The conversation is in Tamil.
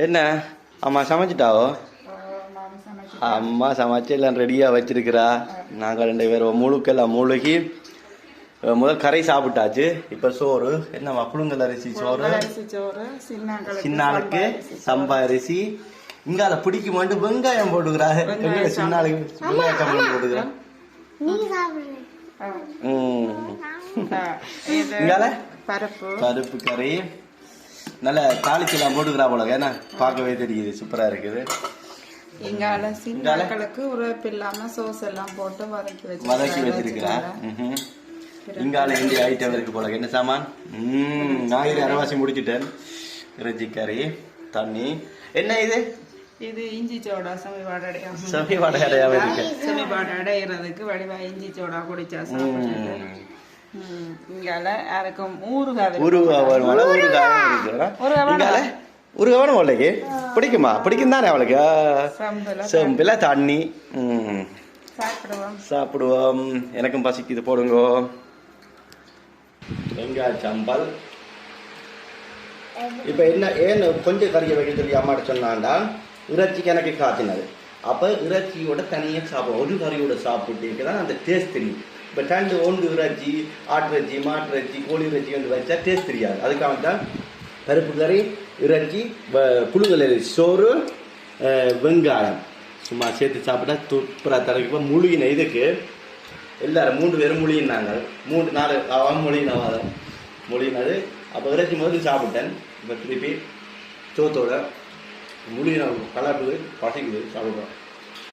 என்ன அம்மா சமைச்சிட்டாவோ? அம்மா சமைச்சு எல்லாம் ரெடியாக வச்சிருக்கிறா. நாங்கள் 2 பேரும் முழுக்கெல்லாம் மூழ்கி முதல் கரை சாப்பிட்டாச்சு. இப்போ சோறு என்னம்மா புழுங்கல் அரிசி சோறு, சின்னாளுக்கு சம்பா அரிசி. இங்க அதை பிடிக்குமாண்டு வெங்காயம் போட்டுக்கிறாரு. சின்னாளுக்கு வெங்காயம் போட்டுக்கிறேன். இங்கால பருப்பு கறி நல்ல தாளிச்செல்லாம் போட்டுக்கிறா போல. ஏன்னா பார்க்கவே தெரியுது, சூப்பரா இருக்குது. இங்கால சின்னாக்களுக்கு உரைப்பு இல்லாம சோஸ் எல்லாம் போட்டு வதக்கி வச்சிருக்கிறா. இங்கால இந்திய ஐட்டம் இருக்கு போல. என்ன சாமான்? நான் அரைவாசி முடிச்சுட்டேன். இறைச்சி கறி, தண்ணி. என்ன இது? இது இஞ்சி சோடா. சமைவாடை இருக்கு. சமைவாடை அடைகிறதுக்கு வடிவா இஞ்சி சோடா குடிச்சா சாப்பிட்டு. இங்கால யாருக்கும் ஊறுகாய் அவளுக்கு பிடிக்குமா? பிடிக்கும் தானே அவளுக்கு. செம்பில தண்ணி சாப்பிடுவோம். எனக்கும் பசிக்குது, போடுங்க. வெங்காய சம்பல். இப்ப என்ன ஏன் கொஞ்சம் கறியை வைக்க சொல்லி அம்மாட்ட சொன்னாண்டா, இறைச்சிக்கு எனக்கு காத்தினது. அப்ப இறைச்சியோட தனியா சாப்பிடும். ஒரு கறியோட சாப்பிட்டு தான் அந்த டேஸ்ட் தெரியும். இப்போ 2 இறைச்சி, ஆட்டிறைச்சி, மாட்டிறைச்சி, கோழி இறைச்சி வந்து வச்சா டேஸ்ட் தெரியாது. அதுக்காக தான் பருப்பு கறி, இறைச்சி, புழுங்கல் அரிசி சோறு, வெங்காயம் சும்மா சேர்த்து சாப்பிட்டா சூப்பராக தரக்கு. மொழியின இதுக்கு எல்லாரும் 3 பேரும் மொழியினாங்க. 3-4 அவன் மொழியினது. அப்போ இறைச்சி முதல் சாப்பிட்டேன். இப்போ திருப்பி சோத்தோட மொழியின கலாட்டுது, பசிக்குது, சாப்பிடுறோம்.